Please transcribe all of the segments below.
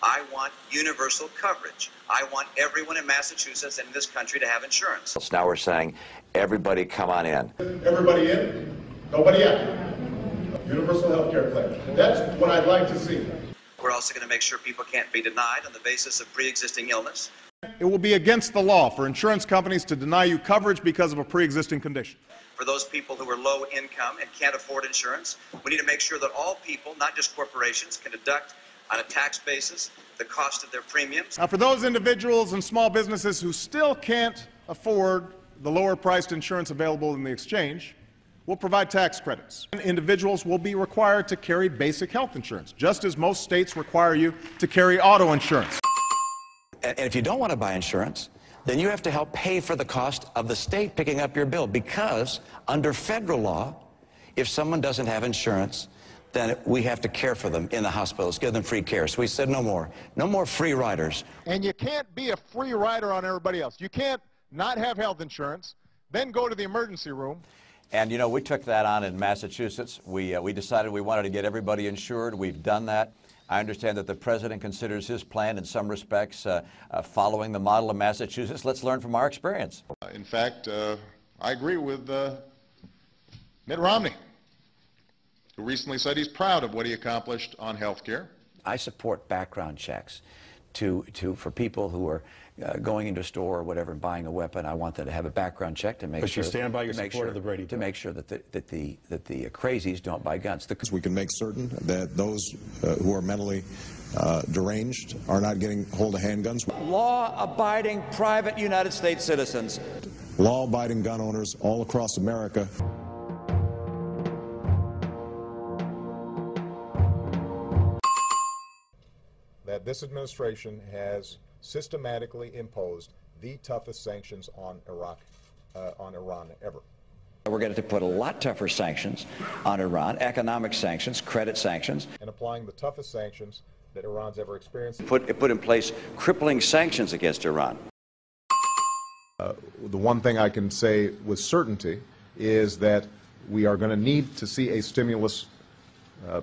I want universal coverage. I want everyone in Massachusetts and in this country to have insurance. Now we're saying, everybody come on in. Everybody in, nobody out. Universal health care plan. That's what I'd like to see. We're also going to make sure people can't be denied on the basis of pre-existing illness. It will be against the law for insurance companies to deny you coverage because of a pre-existing condition. For those people who are low income and can't afford insurance, we need to make sure that all people, not just corporations, can deduct on a tax basis the cost of their premiums. Now, for those individuals and small businesses who still can't afford the lower priced insurance available in the exchange, we'll provide tax credits. Individuals will be required to carry basic health insurance, just as most states require you to carry auto insurance. And if you don't want to buy insurance, then you have to help pay for the cost of the state picking up your bill, because under federal law, if someone doesn't have insurance, then we have to care for them in the hospitals, give them free care. So we said no more free riders. And you can't be a free rider on everybody else. You can't not have health insurance, then go to the emergency room. And, you know, we took that on in Massachusetts. We decided we wanted to get everybody insured. We've done that. I understand that the president considers his plan in some respects following the model of Massachusetts. Let's learn from our experience. In fact, I agree with Mitt Romney, who recently said he's proud of what he accomplished on health care. I support background checks for people who are going into a store or whatever and buying a weapon. I want them to have a background check to make sure. But you stand by your support of the Brady to make sure that the crazies don't buy guns. We can make certain that those who are mentally deranged are not getting hold of handguns. Law-abiding private United States citizens. Law-abiding gun owners all across America. That this administration has systematically imposed the toughest sanctions on Iran ever. We're going to put a lot tougher sanctions on Iran, economic sanctions, credit sanctions. And applying the toughest sanctions that Iran's ever experienced. Put in place crippling sanctions against Iran. The one thing I can say with certainty is that we are going to need to see a stimulus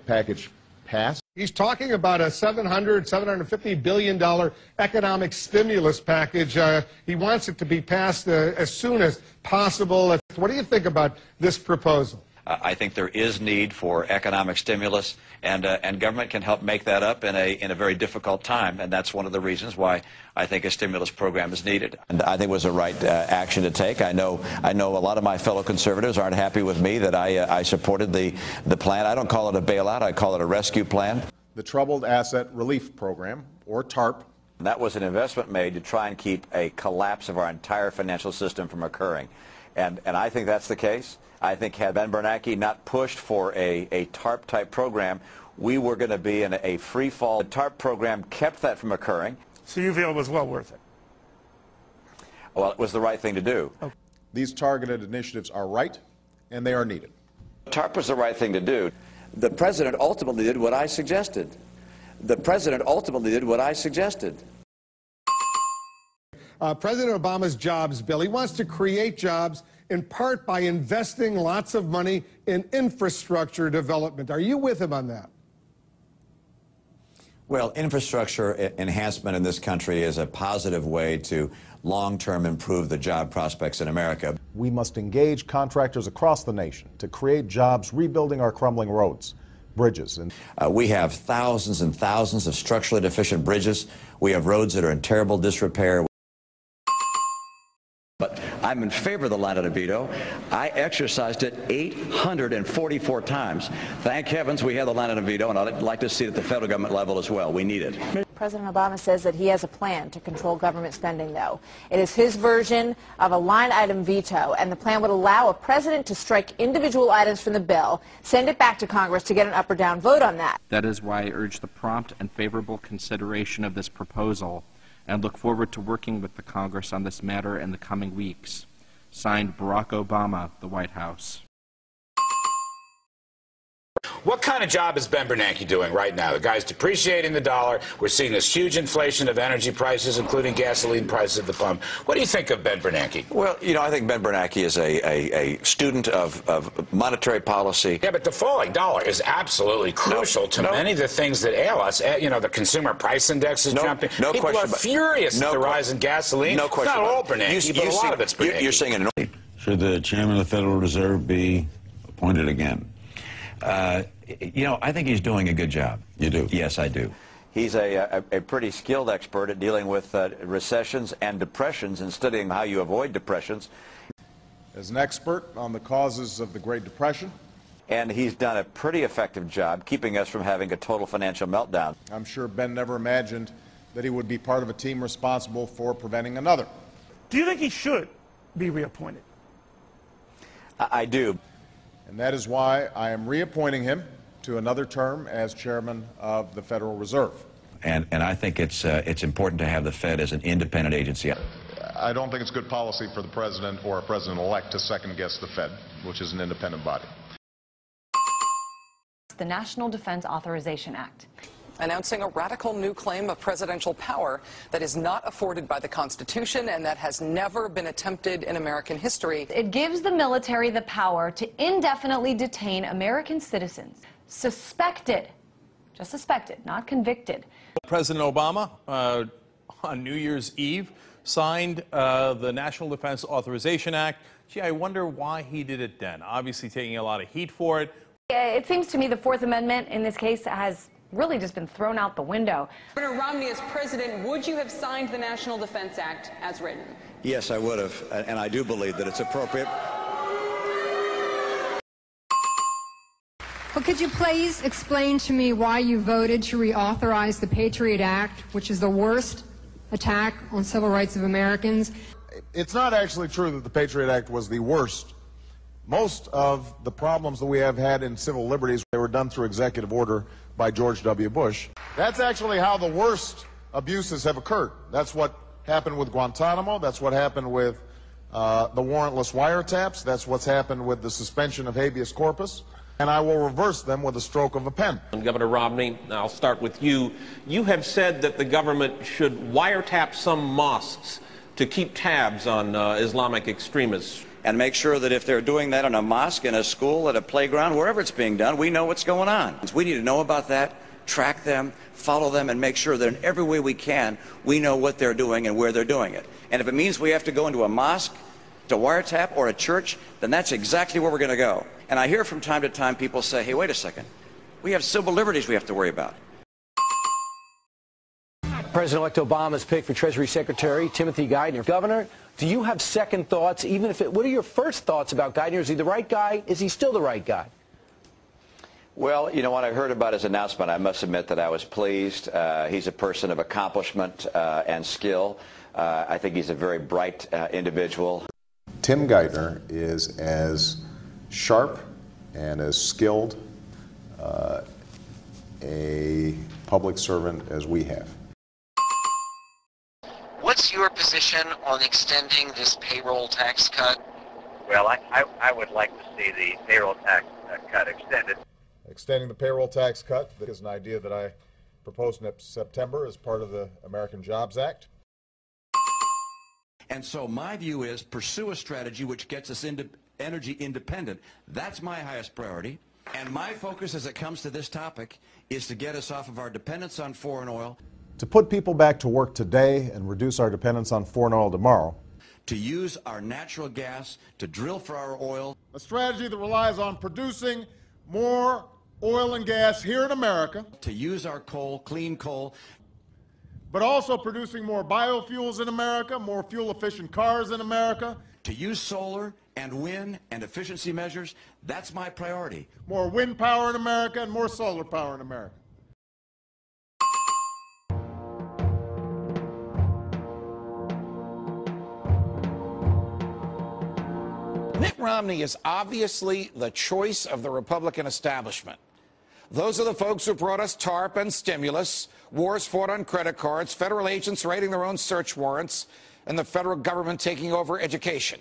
package passed. He's talking about a $750 billion economic stimulus package. He wants it to be passed as soon as possible. What do you think about this proposal? I think there is need for economic stimulus, and government can help make that up in a very difficult time, and that's one of the reasons why I think a stimulus program is needed. And I think it was the right action to take. I know a lot of my fellow conservatives aren't happy with me that I supported the plan. I don't call it a bailout. I call it a rescue plan. The Troubled Asset Relief Program, or TARP. That was an investment made to try and keep a collapse of our entire financial system from occurring. And I think that's the case. I think had Ben Bernanke not pushed for a TARP-type program, we were going to be in a free fall. The TARP program kept that from occurring. So you feel it was well worth it? Well, it was the right thing to do. Okay. These targeted initiatives are right, and they are needed. TARP was the right thing to do. The president ultimately did what I suggested. The president ultimately did what I suggested. President Obama's jobs bill, he wants to create jobs in part by investing lots of money in infrastructure development. Are you with him on that? Well, infrastructure enhancement in this country is a positive way to long-term improve the job prospects in America. We must engage contractors across the nation to create jobs rebuilding our crumbling roads, bridges. And we have thousands and thousands of structurally deficient bridges. We have roads that are in terrible disrepair. But I'm in favor of the line item veto. I exercised it 844 times. Thank heavens we have the line item veto, and I'd like to see it at the federal government level as well. We need it. President Obama says that he has a plan to control government spending, though. It is his version of a line item veto, and the plan would allow a president to strike individual items from the bill, send it back to Congress to get an up or down vote on that. That is why I urge the prompt and favorable consideration of this proposal, and look forward to working with the Congress on this matter in the coming weeks. Signed, Barack Obama, the White House. What kind of job is Ben Bernanke doing right now? The guy's depreciating the dollar. We're seeing this huge inflation of energy prices, including gasoline prices at the pump. What do you think of Ben Bernanke? Well, you know, I think Ben Bernanke is a student of monetary policy. Yeah, but the falling dollar is absolutely crucial to many of the things that ail us. You know, the consumer price index is jumping. No People question are furious at the rise in gasoline. No question. It's not all Bernanke, but a lot of it's Bernanke. You're saying it. Should the chairman of the Federal Reserve be appointed again? You know, I think he's doing a good job. You do? Yes, I do. He's a pretty skilled expert at dealing with recessions and depressions and studying how you avoid depressions. As an expert on the causes of the Great Depression. And he's done a pretty effective job keeping us from having a total financial meltdown. I'm sure Ben never imagined that he would be part of a team responsible for preventing another. Do you think he should be reappointed? I do. And that is why I am reappointing him to another term as chairman of the Federal Reserve. And I think it's important to have the Fed as an independent agency. I don't think it's good policy for the president or a president-elect to second-guess the Fed, which is an independent body. The National Defense Authorization Act. Announcing a radical new claim of presidential power that is not afforded by the Constitution and that has never been attempted in American history. It gives the military the power to indefinitely detain American citizens suspected, just suspected, not convicted. President Obama, on New Year's Eve, signed the National Defense Authorization Act. Gee, I wonder why he did it then. Obviously taking a lot of heat for it. It seems to me the Fourth Amendment in this case has really just been thrown out the window. Governor Romney, as president, would you have signed the National Defense Act as written? Yes, I would have, and I do believe that it's appropriate. Well, could you please explain to me why you voted to reauthorize the Patriot Act, which is the worst attack on civil rights of Americans? It's not actually true that the Patriot Act was the worst. Most of the problems that we have had in civil liberties, they were done through executive order by George W. Bush. That's actually how the worst abuses have occurred. That's what happened with Guantanamo. That's what happened with the warrantless wiretaps. That's what's happened with the suspension of habeas corpus. And I will reverse them with a stroke of a pen. Governor Romney, I'll start with you. You have said that the government should wiretap some mosques to keep tabs on Islamic extremists. And make sure that if they're doing that in a mosque, in a school, at a playground, wherever it's being done, we know what's going on. We need to know about that, track them, follow them, and make sure that in every way we can, we know what they're doing and where they're doing it. And if it means we have to go into a mosque, to wiretap, or a church, then that's exactly where we're going to go. And I hear from time to time people say, hey, wait a second, we have civil liberties we have to worry about. President-elect Obama's pick for Treasury Secretary Timothy Geithner. Governor, do you have second thoughts? Even if what are your first thoughts about Geithner? Is he the right guy? Is he still the right guy? Well, you know, when I heard about his announcement, I must admit that I was pleased. He's a person of accomplishment and skill. I think he's a very bright individual. Tim Geithner is as sharp and as skilled a public servant as we have. What's your position on extending this payroll tax cut? Well, I would like to see the payroll tax cut extended. Extending the payroll tax cut is an idea that I proposed in September as part of the American Jobs Act. And so my view is pursue a strategy which gets us energy independent. That's my highest priority. And my focus as it comes to this topic is to get us off of our dependence on foreign oil. To put people back to work today and reduce our dependence on foreign oil tomorrow. To use our natural gas to drill for our oil. A strategy that relies on producing more oil and gas here in America. To use our coal, clean coal. But also producing more biofuels in America, more fuel-efficient cars in America. To use solar and wind and efficiency measures, that's my priority. More wind power in America and more solar power in America. Mitt Romney is obviously the choice of the Republican establishment. Those are the folks who brought us TARP and stimulus, wars fought on credit cards, federal agents writing their own search warrants, and the federal government taking over education.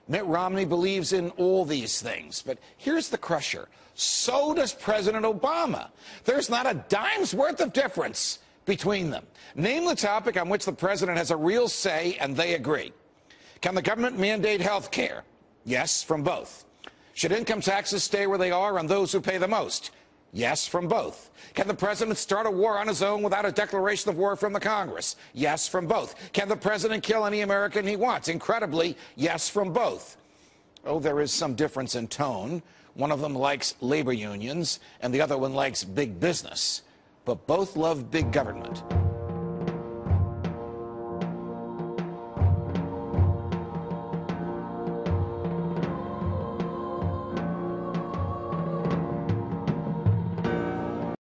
Mitt Romney believes in all these things, but here's the crusher. So does President Obama. There's not a dime's worth of difference between them. Name the topic on which the president has a real say and they agree. Can the government mandate health care? Yes, from both. Should income taxes stay where they are on those who pay the most? Yes, from both. Can the president start a war on his own without a declaration of war from the Congress? Yes, from both. Can the president kill any American he wants? Incredibly, yes, from both. Oh, there is some difference in tone. One of them likes labor unions, and the other one likes big business. But both love big government.